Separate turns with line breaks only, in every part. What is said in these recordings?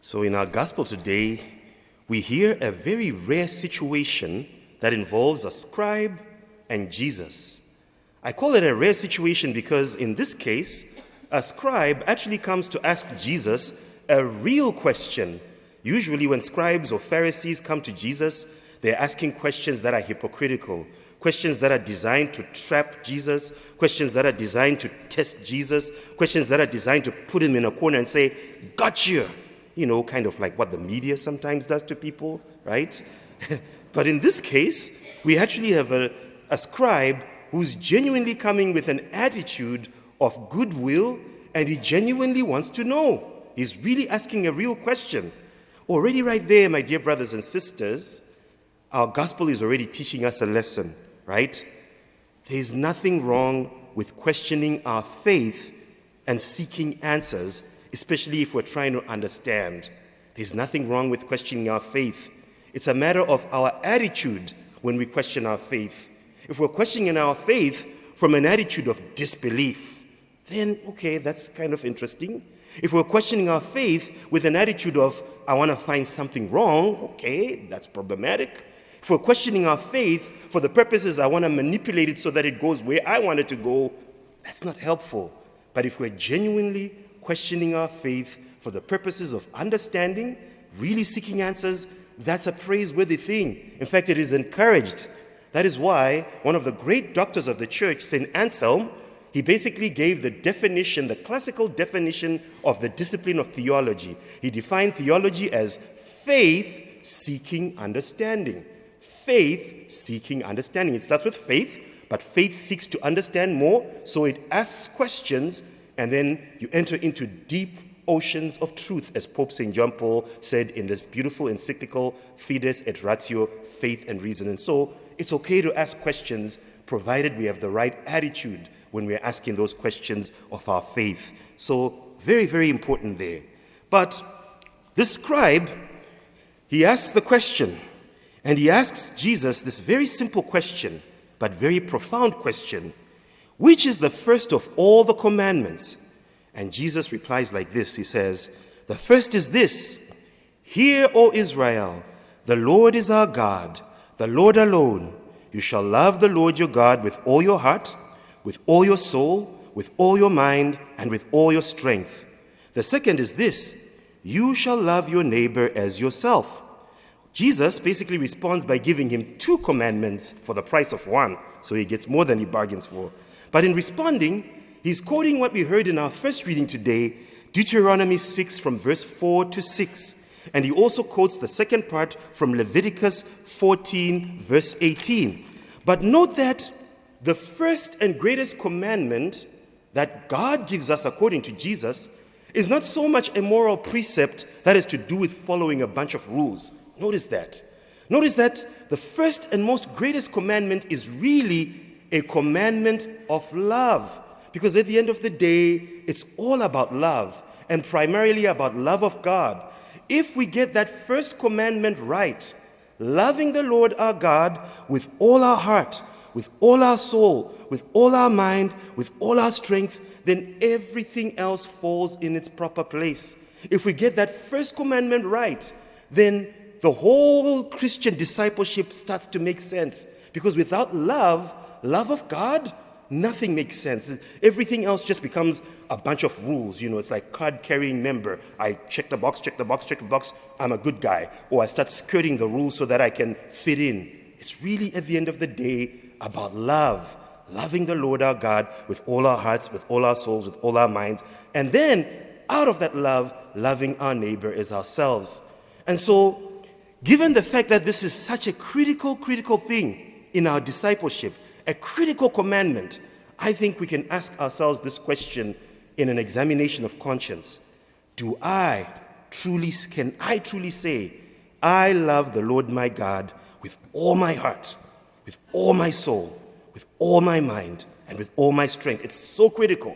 So in our gospel today, we hear a very rare situation that involves a scribe and Jesus. I call it a rare situation because in this case, a scribe actually comes to ask Jesus a real question. Usually when scribes or Pharisees come to Jesus, they're asking questions that are hypocritical, questions that are designed to trap Jesus, questions that are designed to test Jesus, questions that are designed to put him in a corner and say, "Gotcha!" You know, kind of like what the media sometimes does to people, right? But in this case, we actually have a scribe who's genuinely coming with an attitude of goodwill, and he genuinely wants to know. He's really asking a real question. Already right there, my dear brothers and sisters, our gospel is already teaching us a lesson, right? There's nothing wrong with questioning our faith and seeking answers, especially if we're trying to understand. There's nothing wrong with questioning our faith. It's a matter of our attitude when we question our faith. If we're questioning our faith from an attitude of disbelief, then, okay, that's kind of interesting. If we're questioning our faith with an attitude of, I want to find something wrong, okay, that's problematic. If we're questioning our faith for the purposes, I want to manipulate it so that it goes where I want it to go, that's not helpful. But if we're genuinely questioning our faith for the purposes of understanding, really seeking answers, that's a praiseworthy thing. In fact, it is encouraged. That is why one of the great doctors of the church, St. Anselm, he basically gave the definition, the classical definition of the discipline of theology. He defined theology as faith seeking understanding. Faith seeking understanding. It starts with faith, but faith seeks to understand more, so it asks questions, and then you enter into deep oceans of truth, as Pope St. John Paul said in this beautiful encyclical, Fides et Ratio, Faith and Reason. And so it's okay to ask questions, provided we have the right attitude when we're asking those questions of our faith. So very, very important there. But this scribe, he asks the question, and he asks Jesus this very simple question, but very profound question: which is the first of all the commandments? And Jesus replies like this. He says, the first is this: Hear, O Israel, the Lord is our God, the Lord alone. You shall love the Lord your God with all your heart, with all your soul, with all your mind, and with all your strength. The second is this: you shall love your neighbor as yourself. Jesus basically responds by giving him two commandments for the price of one, so he gets more than he bargains for. But in responding, he's quoting what we heard in our first reading today, Deuteronomy 6 from verse 4 to 6. And he also quotes the second part from Leviticus 14 verse 18. But note that the first and greatest commandment that God gives us according to Jesus is not so much a moral precept that is to do with following a bunch of rules. Notice that. Notice that the first and most greatest commandment is really a commandment of love. Because at the end of the day, it's all about love, and primarily about love of God. If we get that first commandment right, loving the Lord our God with all our heart, with all our soul, with all our mind, with all our strength, then everything else falls in its proper place. If we get that first commandment right, then the whole Christian discipleship starts to make sense. Because without love of God, nothing makes sense. Everything else just becomes a bunch of rules. You know, it's like card-carrying member. I check the box, I'm a good guy. Or I start skirting the rules so that I can fit in. It's really, at the end of the day, about love. Loving the Lord our God with all our hearts, with all our souls, with all our minds. And then, out of that love, loving our neighbor as ourselves. And so, given the fact that this is such a critical thing in our discipleship, a critical commandment, I think we can ask ourselves this question in an examination of conscience. Can I truly say, I love the Lord my God with all my heart, with all my soul, with all my mind, and with all my strength? It's so critical.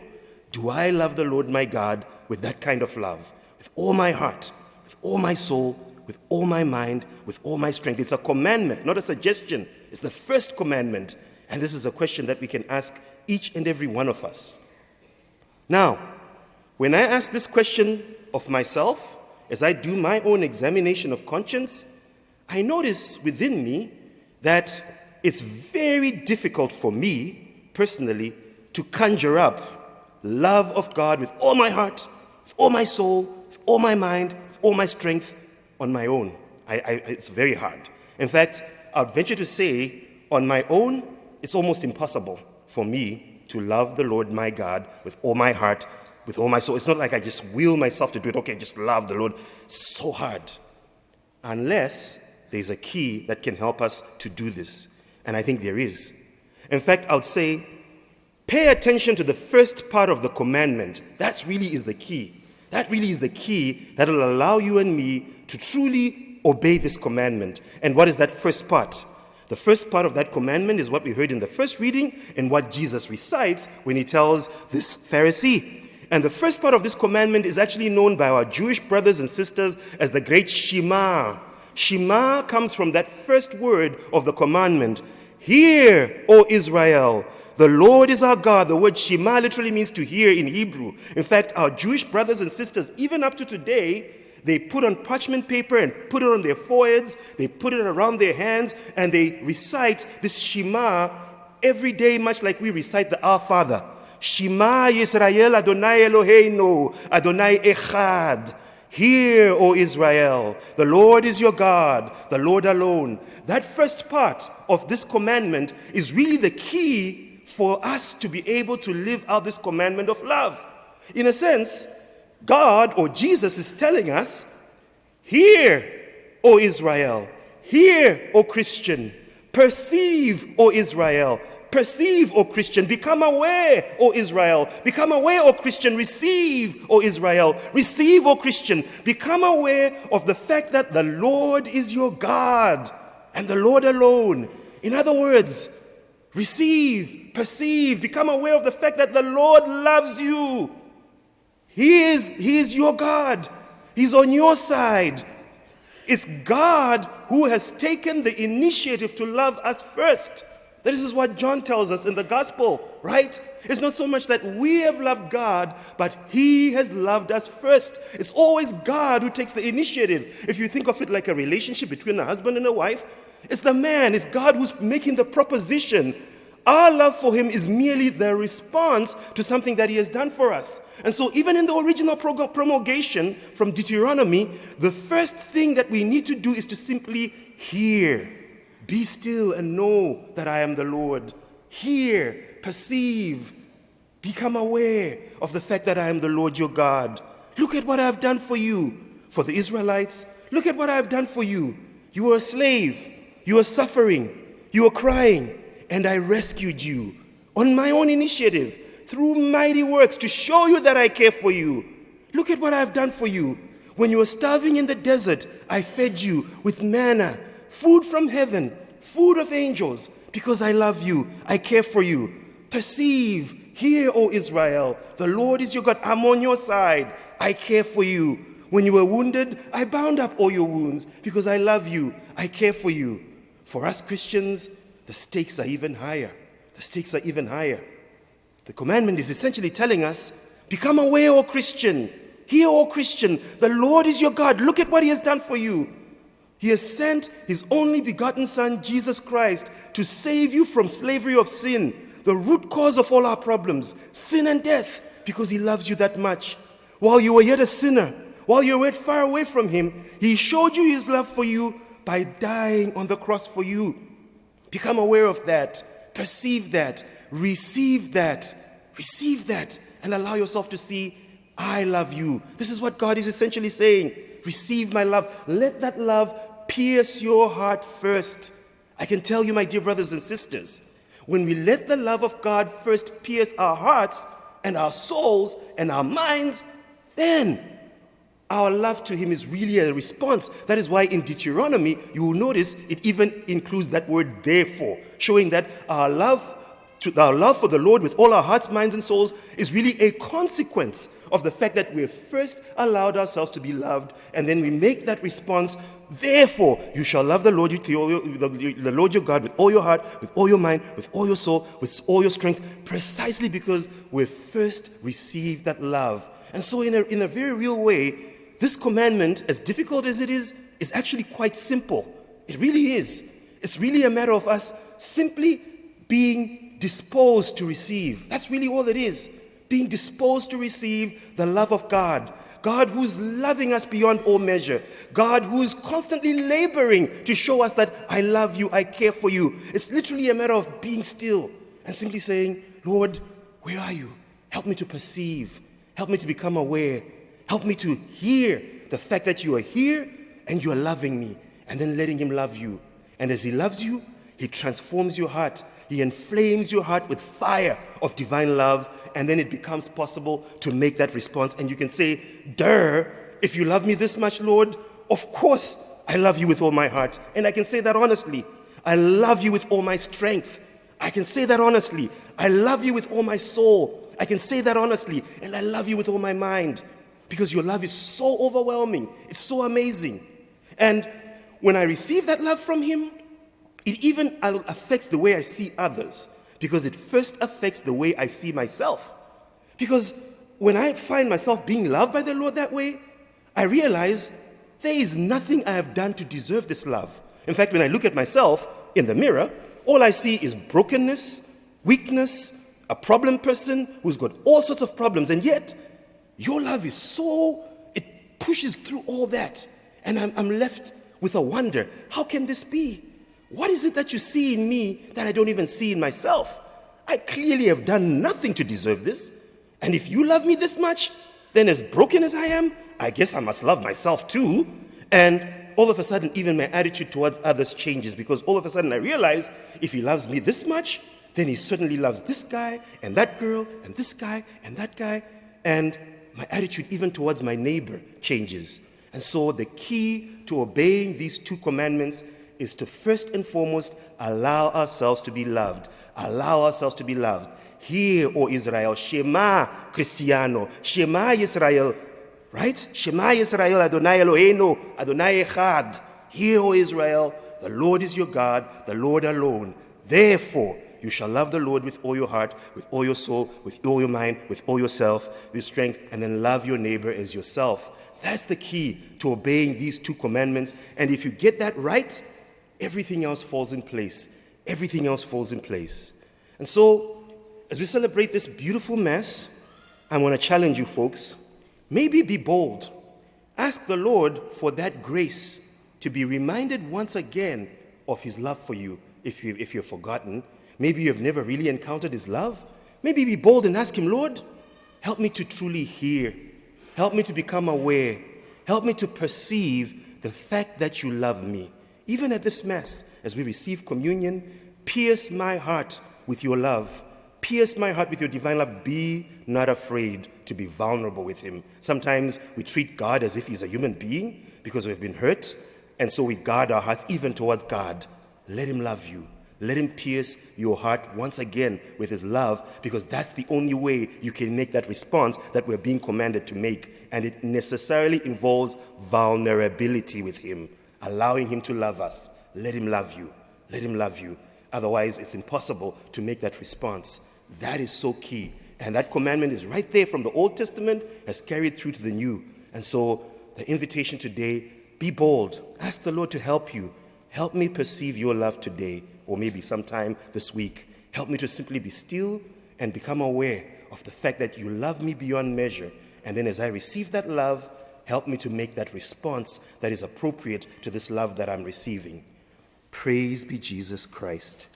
Do I love the Lord my God with that kind of love? With all my heart, with all my soul, with all my mind, with all my strength. It's a commandment, not a suggestion. It's the first commandment. And this is a question that we can ask each and every one of us. Now, when I ask this question of myself, as I do my own examination of conscience, I notice within me that it's very difficult for me, personally, to conjure up love of God with all my heart, with all my soul, with all my mind, with all my strength on my own. It's very hard. In fact, I'd venture to say, on my own, it's almost impossible for me to love the Lord my God with all my heart, with all my soul. It's not like I just will myself to do it. Okay, just love the Lord. It's so hard. Unless there's a key that can help us to do this. And I think there is. In fact, I would say, pay attention to the first part of the commandment. That really is the key. That really is the key that will allow you and me to truly obey this commandment. And what is that first part? The first part of that commandment is what we heard in the first reading and what Jesus recites when he tells this Pharisee. And the first part of this commandment is actually known by our Jewish brothers and sisters as the great Shema. Shema comes from that first word of the commandment. Hear, O Israel, the Lord is our God. The word Shema literally means to hear in Hebrew. In fact, our Jewish brothers and sisters, even up to today, they put on parchment paper and put it on their foreheads. They put it around their hands and they recite this Shema every day, much like we recite the Our Father. Shema Yisrael Adonai Eloheinu, Adonai Echad. Hear, O Israel, the Lord is your God, the Lord alone. That first part of this commandment is really the key for us to be able to live out this commandment of love. In a sense, God or Jesus is telling us, hear, O Israel, hear, O Christian, perceive, O Israel, perceive, O Christian, become aware, O Israel, become aware, O Christian, receive, O Israel, receive, O Christian, become aware of the fact that the Lord is your God and the Lord alone. In other words, receive, perceive, become aware of the fact that the Lord loves you. He is your God. He's on your side. It's God who has taken the initiative to love us first. This is what John tells us in the gospel, right? It's not so much that we have loved God, but he has loved us first. It's always God who takes the initiative. If you think of it like a relationship between a husband and a wife, it's the man, it's God who's making the proposition. Our love for him is merely the response to something that he has done for us. And so even in the original promulgation from Deuteronomy, the first thing that we need to do is to simply hear. Be still and know that I am the Lord. Hear, perceive, become aware of the fact that I am the Lord your God. Look at what I have done for you. For the Israelites, look at what I have done for you. You were a slave. You were suffering. You were crying. And I rescued you on my own initiative through mighty works to show you that I care for you. Look at what I've done for you. When you were starving in the desert, I fed you with manna, food from heaven, food of angels, because I love you. I care for you. Perceive, hear, O Israel, the Lord is your God. I'm on your side. I care for you. When you were wounded, I bound up all your wounds because I love you. I care for you. For us Christians, the stakes are even higher. The stakes are even higher. The commandment is essentially telling us, become aware, O Christian. Hear, O Christian, the Lord is your God. Look at what he has done for you. He has sent his only begotten Son, Jesus Christ, to save you from slavery of sin, the root cause of all our problems, sin and death, because he loves you that much. While you were yet a sinner, while you were yet far away from him, he showed you his love for you by dying on the cross for you. Become aware of that. Perceive that. Receive that. Receive that. And allow yourself to see, I love you. This is what God is essentially saying. Receive my love. Let that love pierce your heart first. I can tell you, my dear brothers and sisters, when we let the love of God first pierce our hearts and our souls and our minds, then our love to him is really a response. That is why in Deuteronomy, you will notice it even includes that word therefore, showing that our love for the Lord with all our hearts, minds, and souls is really a consequence of the fact that we have first allowed ourselves to be loved, and then we make that response, therefore, you shall love the Lord your God with all your heart, with all your mind, with all your soul, with all your strength, precisely because we've first received that love. And so in a very real way, this commandment, as difficult as it is actually quite simple. It really is. It's really a matter of us simply being disposed to receive. That's really all it is. Being disposed to receive the love of God. God who's loving us beyond all measure. God who's constantly laboring to show us that I love you, I care for you. It's literally a matter of being still and simply saying, Lord, where are you? Help me to perceive. Help me to become aware. Help me to hear the fact that you are here and you are loving me, and then letting him love you. And as he loves you, he transforms your heart. He inflames your heart with fire of divine love, and then it becomes possible to make that response. And you can say, duh, if you love me this much, Lord, of course I love you with all my heart. And I can say that honestly. I love you with all my strength. I can say that honestly. I love you with all my soul. I can say that honestly. And I love you with all my mind. Because your love is so overwhelming. It's so amazing. And when I receive that love from him, it even affects the way I see others. Because it first affects the way I see myself. Because when I find myself being loved by the Lord that way, I realize there is nothing I have done to deserve this love. In fact, when I look at myself in the mirror, all I see is brokenness, weakness, a problem person who's got all sorts of problems. And yet, your love is so, it pushes through all that. And I'm left with a wonder. How can this be? What is it that you see in me that I don't even see in myself? I clearly have done nothing to deserve this. And if you love me this much, then as broken as I am, I guess I must love myself too. And all of a sudden, even my attitude towards others changes, because all of a sudden I realize if he loves me this much, then he certainly loves this guy and that girl and this guy and that guy. And my attitude even towards my neighbor changes. And so the key to obeying these two commandments is to first and foremost allow ourselves to be loved. Allow ourselves to be loved. Hear, O Israel, Shema, Cristiano, Shema Israel, right? Shema Israel, Adonai Eloheinu, Adonai Echad. Hear, O Israel, the Lord is your God, the Lord alone. Therefore, you shall love the Lord with all your heart, with all your soul, with all your mind, with all yourself, with strength, and then love your neighbor as yourself. That's the key to obeying these two commandments. And if you get that right, everything else falls in place. Everything else falls in place. And so, as we celebrate this beautiful Mass, I want to challenge you folks. Maybe be bold. Ask the Lord for that grace to be reminded once again of his love for you if you're forgotten. Maybe you've never really encountered his love. Maybe be bold and ask him, Lord, help me to truly hear. Help me to become aware. Help me to perceive the fact that you love me. Even at this Mass, as we receive communion, pierce my heart with your love. Pierce my heart with your divine love. Be not afraid to be vulnerable with him. Sometimes we treat God as if he's a human being because we've been hurt, and so we guard our hearts even towards God. Let him love you. Let him pierce your heart once again with his love, because that's the only way you can make that response that we're being commanded to make. And it necessarily involves vulnerability with him, allowing him to love us. Let him love you. Let him love you. Otherwise, it's impossible to make that response. That is so key. And that commandment is right there from the Old Testament, has carried through to the New. And so the invitation today, be bold. Ask the Lord to help you. Help me perceive your love today, or maybe sometime this week. Help me to simply be still and become aware of the fact that you love me beyond measure. And then as I receive that love, help me to make that response that is appropriate to this love that I'm receiving. Praise be Jesus Christ.